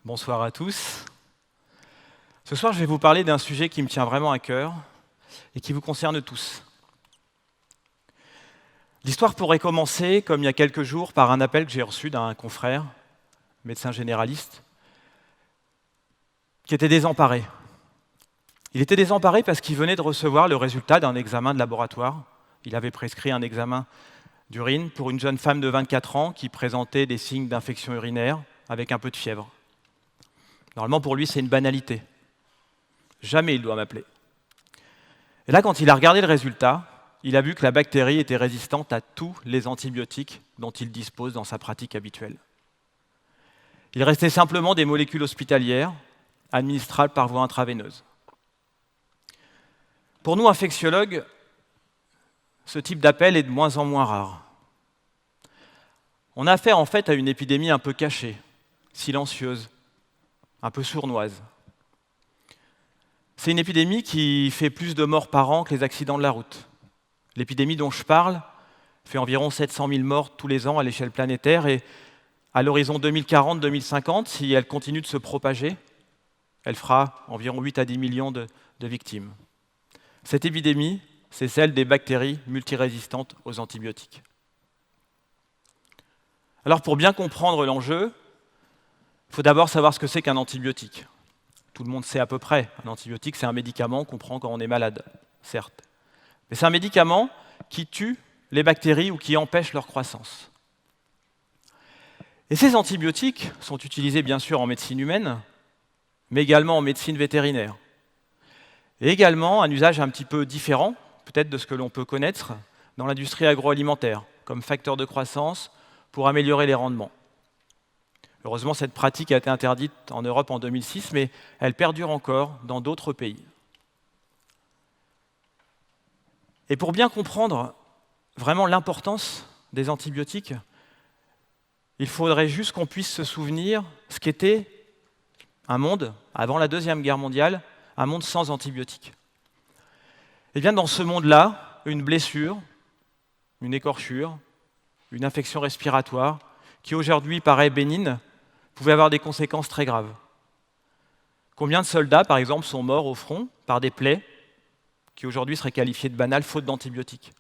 Bonsoir à tous. Ce soir, je vais vous parler d'un sujet qui me tient vraiment à cœur et qui vous concerne tous. L'histoire pourrait commencer, comme il y a quelques jours, par un appel que j'ai reçu d'un confrère, médecin généraliste, qui était désemparé. Il était désemparé parce qu'il venait de recevoir le résultat d'un examen de laboratoire. Il avait prescrit un examen d'urine pour une jeune femme de 24 ans qui présentait des signes d'infection urinaire avec un peu de fièvre. Normalement, pour lui, c'est une banalité. Jamais il doit m'appeler. Et là, quand il a regardé le résultat, il a vu que la bactérie était résistante à tous les antibiotiques dont il dispose dans sa pratique habituelle. Il restait simplement des molécules hospitalières administrables par voie intraveineuse. Pour nous, infectiologues, ce type d'appel est de moins en moins rare. On a affaire en fait à une épidémie un peu cachée, silencieuse, un peu sournoise. C'est une épidémie qui fait plus de morts par an que les accidents de la route. L'épidémie dont je parle fait environ 700 000 morts tous les ans à l'échelle planétaire et à l'horizon 2040-2050, si elle continue de se propager, elle fera environ 8 à 10 millions de victimes. Cette épidémie, c'est celle des bactéries multirésistantes aux antibiotiques. Alors pour bien comprendre l'enjeu, il faut d'abord savoir ce que c'est qu'un antibiotique. Tout le monde sait à peu près. Un antibiotique, c'est un médicament qu'on prend quand on est malade, certes. Mais c'est un médicament qui tue les bactéries ou qui empêche leur croissance. Et ces antibiotiques sont utilisés bien sûr en médecine humaine, mais également en médecine vétérinaire. Et également un usage un petit peu différent, peut-être de ce que l'on peut connaître, dans l'industrie agroalimentaire, comme facteur de croissance pour améliorer les rendements. Heureusement, cette pratique a été interdite en Europe en 2006, mais elle perdure encore dans d'autres pays. Et pour bien comprendre vraiment l'importance des antibiotiques, il faudrait juste qu'on puisse se souvenir ce qu'était un monde, avant la Deuxième Guerre mondiale, un monde sans antibiotiques. Et bien dans ce monde-là, une blessure, une écorchure, une infection respiratoire, qui aujourd'hui paraît bénigne, pouvait avoir des conséquences très graves. Combien de soldats, par exemple, sont morts au front par des plaies qui aujourd'hui seraient qualifiées de banales faute d'antibiotiques?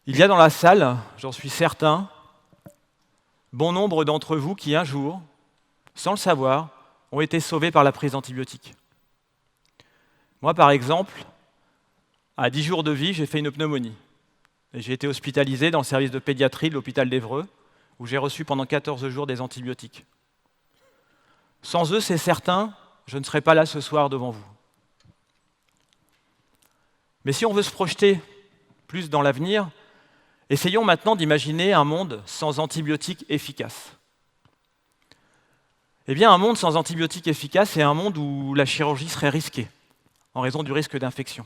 Il y a dans la salle, j'en suis certain, bon nombre d'entre vous qui un jour, sans le savoir, ont été sauvés par la prise d'antibiotiques. Moi, par exemple, à 10 jours de vie, j'ai fait une pneumonie. Et j'ai été hospitalisé dans le service de pédiatrie de l'hôpital d'Évreux, où j'ai reçu pendant 14 jours des antibiotiques. Sans eux, c'est certain, je ne serais pas là ce soir devant vous. Mais si on veut se projeter plus dans l'avenir, essayons maintenant d'imaginer un monde sans antibiotiques efficaces. Eh bien, un monde sans antibiotiques efficaces, c'est un monde où la chirurgie serait risquée, en raison du risque d'infection.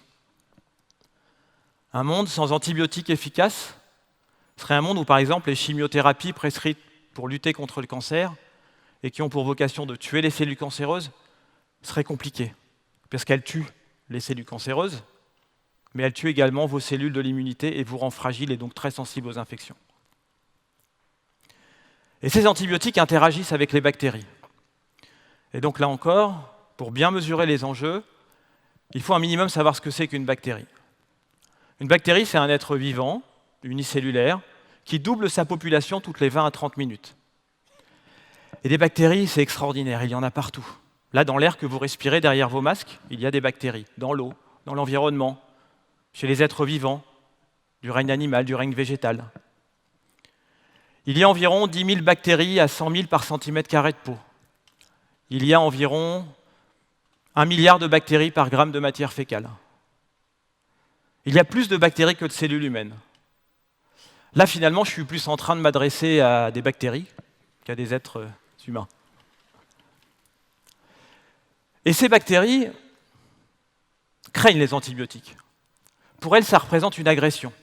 Un monde sans antibiotiques efficaces serait un monde où, par exemple, les chimiothérapies prescrites pour lutter contre le cancer et qui ont pour vocation de tuer les cellules cancéreuses seraient compliquées, parce qu'elles tuent les cellules cancéreuses, mais elles tuent également vos cellules de l'immunité et vous rendent fragile et donc très sensible aux infections. Et ces antibiotiques interagissent avec les bactéries. Et donc là encore, pour bien mesurer les enjeux, il faut un minimum savoir ce que c'est qu'une bactérie. Une bactérie, c'est un être vivant, unicellulaire, qui double sa population toutes les 20 à 30 minutes. Et des bactéries, c'est extraordinaire, il y en a partout. Là, dans l'air que vous respirez derrière vos masques, il y a des bactéries, dans l'eau, dans l'environnement, chez les êtres vivants, du règne animal, du règne végétal. Il y a environ 10 000 bactéries à 100 000 par centimètre carré de peau. Il y a environ 1 milliard de bactéries par gramme de matière fécale. Il y a plus de bactéries que de cellules humaines. Là, finalement, je suis plus en train de m'adresser à des bactéries qu'à des êtres humains. Et ces bactéries craignent les antibiotiques. Pour elles, ça représente une agression.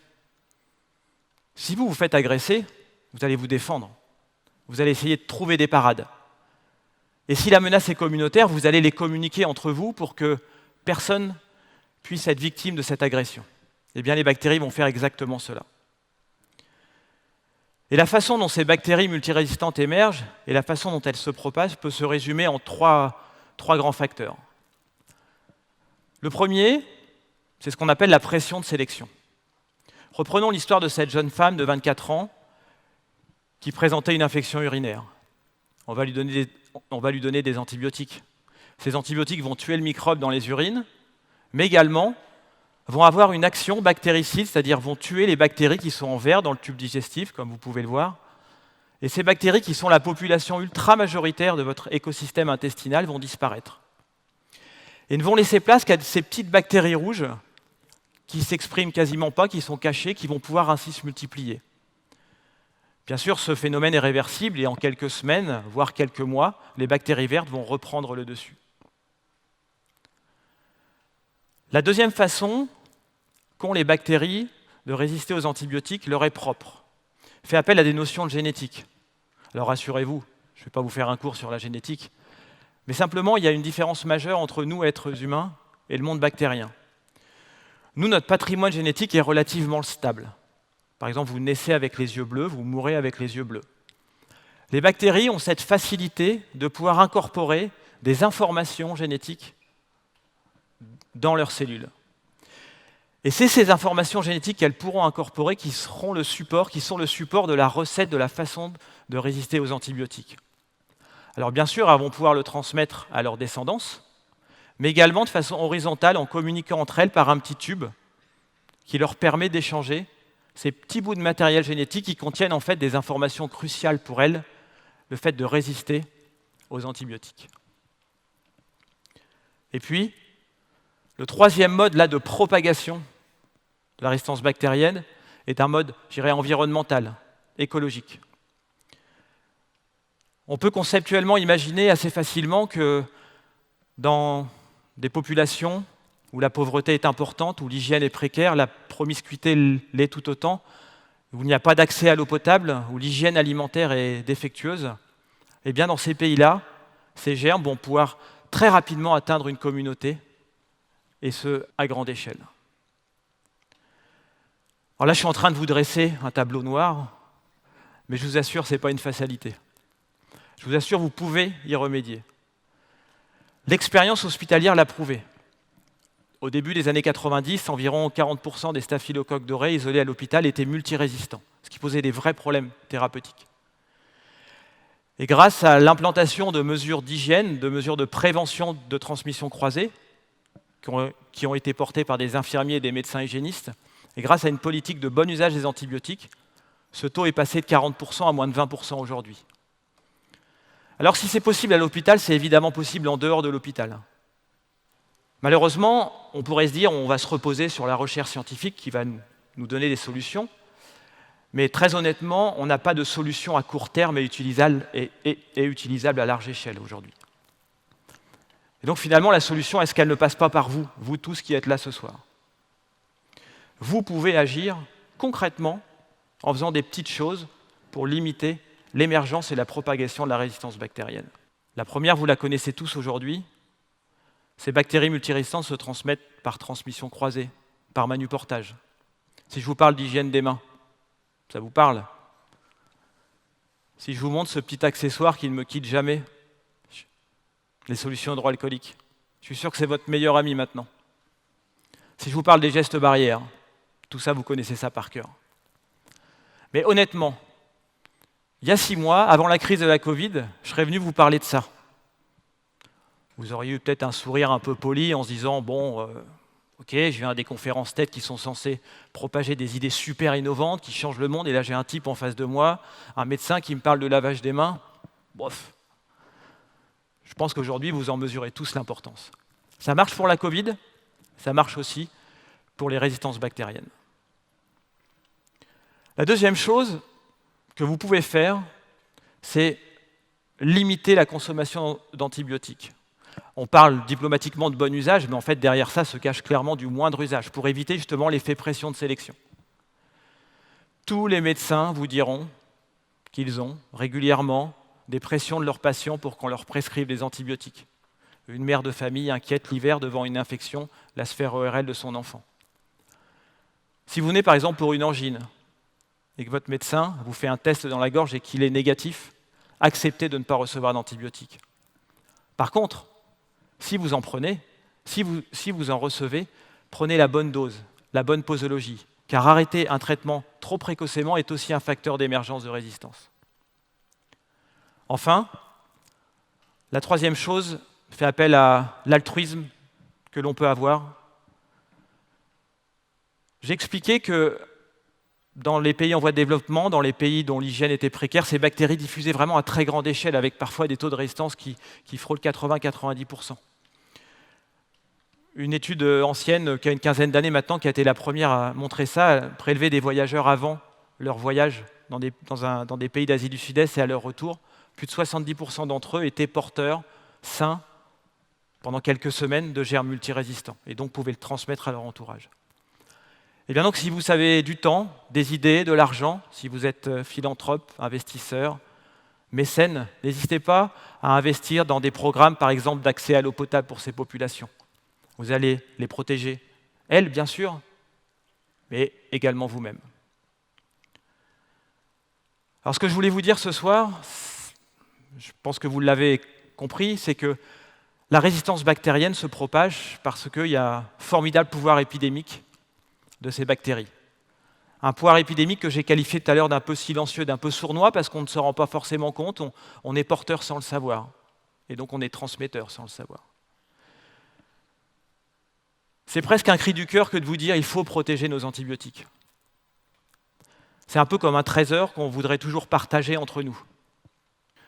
Si vous vous faites agresser, vous allez vous défendre. Vous allez essayer de trouver des parades. Et si la menace est communautaire, vous allez les communiquer entre vous pour que personne puisse être victime de cette agression. Eh bien, les bactéries vont faire exactement cela. Et la façon dont ces bactéries multirésistantes émergent et la façon dont elles se propagent peut se résumer en trois grands facteurs. Le premier, c'est ce qu'on appelle la pression de sélection. Reprenons l'histoire de cette jeune femme de 24 ans qui présentait une infection urinaire. On va lui donner des antibiotiques. Ces antibiotiques vont tuer le microbe dans les urines, mais également vont avoir une action bactéricide, c'est-à-dire vont tuer les bactéries qui sont en verre dans le tube digestif, comme vous pouvez le voir. Et ces bactéries, qui sont la population ultra majoritaire de votre écosystème intestinal, vont disparaître. Et ne vont laisser place qu'à ces petites bactéries rouges qui s'expriment quasiment pas, qui sont cachées, qui vont pouvoir ainsi se multiplier. Bien sûr, ce phénomène est réversible et en quelques semaines, voire quelques mois, les bactéries vertes vont reprendre le dessus. La deuxième façon qu'ont les bactéries de résister aux antibiotiques leur est propre, fait appel à des notions de génétique. Alors rassurez-vous, je ne vais pas vous faire un cours sur la génétique, mais simplement il y a une différence majeure entre nous, êtres humains, et le monde bactérien. Nous, notre patrimoine génétique est relativement stable. Par exemple, vous naissez avec les yeux bleus, vous mourrez avec les yeux bleus. Les bactéries ont cette facilité de pouvoir incorporer des informations génétiques dans leurs cellules. Et c'est ces informations génétiques qu'elles pourront incorporer qui sont le support de la recette, de la façon de résister aux antibiotiques. Alors bien sûr, elles vont pouvoir le transmettre à leur descendance, mais également de façon horizontale en communiquant entre elles par un petit tube qui leur permet d'échanger ces petits bouts de matériel génétique qui contiennent en fait des informations cruciales pour elles, le fait de résister aux antibiotiques. Et puis, le troisième mode là, de propagation de la résistance bactérienne est un mode, je dirais, environnemental, écologique. On peut conceptuellement imaginer assez facilement que dans des populations où la pauvreté est importante, où l'hygiène est précaire, la promiscuité l'est tout autant, où il n'y a pas d'accès à l'eau potable, où l'hygiène alimentaire est défectueuse, eh bien dans ces pays-là, ces germes vont pouvoir très rapidement atteindre une communauté, et ce, à grande échelle. Alors là, je suis en train de vous dresser un tableau noir, mais je vous assure, ce n'est pas une fatalité. Je vous assure, vous pouvez y remédier. L'expérience hospitalière l'a prouvé. Au début des années 90, environ 40% des staphylocoques dorés isolés à l'hôpital étaient multirésistants, ce qui posait des vrais problèmes thérapeutiques. Et grâce à l'implantation de mesures d'hygiène, de mesures de prévention de transmission croisée, qui ont été portées par des infirmiers et des médecins hygiénistes, et grâce à une politique de bon usage des antibiotiques, ce taux est passé de 40% à moins de 20% aujourd'hui. Alors si c'est possible à l'hôpital, c'est évidemment possible en dehors de l'hôpital. Malheureusement, on pourrait se dire on va se reposer sur la recherche scientifique qui va nous donner des solutions, mais très honnêtement, on n'a pas de solution à court terme et utilisable à large échelle aujourd'hui. Et donc finalement, la solution, est-ce qu'elle ne passe pas par vous, vous tous qui êtes là ce soir? Vous pouvez agir concrètement en faisant des petites choses pour limiter l'émergence et la propagation de la résistance bactérienne. La première, vous la connaissez tous aujourd'hui, ces bactéries multirésistantes se transmettent par transmission croisée, par manuportage. Si je vous parle d'hygiène des mains, ça vous parle? Si je vous montre ce petit accessoire qui ne me quitte jamais, les solutions hydroalcooliques, je suis sûr que c'est votre meilleur ami maintenant. Si je vous parle des gestes barrières, tout ça, vous connaissez ça par cœur. Mais honnêtement, il y a 6 mois, avant la crise de la Covid, je serais venu vous parler de ça. Vous auriez eu peut-être un sourire un peu poli en se disant « Bon, ok, je viens à des conférences TED qui sont censées propager des idées super innovantes, qui changent le monde, et là j'ai un type en face de moi, un médecin qui me parle de lavage des mains. Bof. » Je pense qu'aujourd'hui, vous en mesurez tous l'importance. Ça marche pour la Covid, ça marche aussi pour les résistances bactériennes. La deuxième chose que vous pouvez faire, c'est limiter la consommation d'antibiotiques. On parle diplomatiquement de bon usage, mais en fait, derrière ça se cache clairement du moindre usage, pour éviter justement l'effet pression de sélection. Tous les médecins vous diront qu'ils ont régulièrement des pressions de leurs patients pour qu'on leur prescrive des antibiotiques. Une mère de famille inquiète l'hiver devant une infection, la sphère ORL de son enfant. Si vous venez par exemple pour une angine, et que votre médecin vous fait un test dans la gorge et qu'il est négatif, acceptez de ne pas recevoir d'antibiotiques. Par contre, si vous en prenez, si vous en recevez, prenez la bonne dose, la bonne posologie, car arrêter un traitement trop précocement est aussi un facteur d'émergence de résistance. Enfin, la troisième chose fait appel à l'altruisme que l'on peut avoir. J'ai expliqué que dans les pays en voie de développement, dans les pays dont l'hygiène était précaire, ces bactéries diffusaient vraiment à très grande échelle, avec parfois des taux de résistance qui frôlent 80-90%. Une étude ancienne, qui a une quinzaine d'années maintenant, qui a été la première à montrer ça, a prélevé des voyageurs avant leur voyage dans des pays d'Asie du Sud-Est et à leur retour. Plus de 70% d'entre eux étaient porteurs, sains, pendant quelques semaines de germes multirésistants, et donc pouvaient le transmettre à leur entourage. Et bien donc, si vous avez du temps, des idées, de l'argent, si vous êtes philanthrope, investisseur, mécène, n'hésitez pas à investir dans des programmes, par exemple, d'accès à l'eau potable pour ces populations. Vous allez les protéger, elles, bien sûr, mais également vous-même. Alors, ce que je voulais vous dire ce soir, je pense que vous l'avez compris, c'est que la résistance bactérienne se propage parce qu'il y a un formidable pouvoir épidémique de ces bactéries. Un pouvoir épidémique que j'ai qualifié tout à l'heure d'un peu silencieux, d'un peu sournois, parce qu'on ne se rend pas forcément compte, on est porteur sans le savoir, et donc on est transmetteur sans le savoir. C'est presque un cri du cœur que de vous dire il faut protéger nos antibiotiques. C'est un peu comme un trésor qu'on voudrait toujours partager entre nous.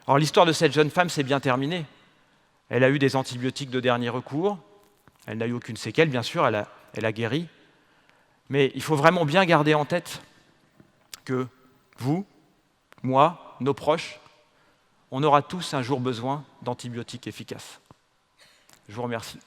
Alors l'histoire de cette jeune femme s'est bien terminée. Elle a eu des antibiotiques de dernier recours, elle n'a eu aucune séquelle, bien sûr, elle a guéri. Mais il faut vraiment bien garder en tête que vous, moi, nos proches, on aura tous un jour besoin d'antibiotiques efficaces. Je vous remercie.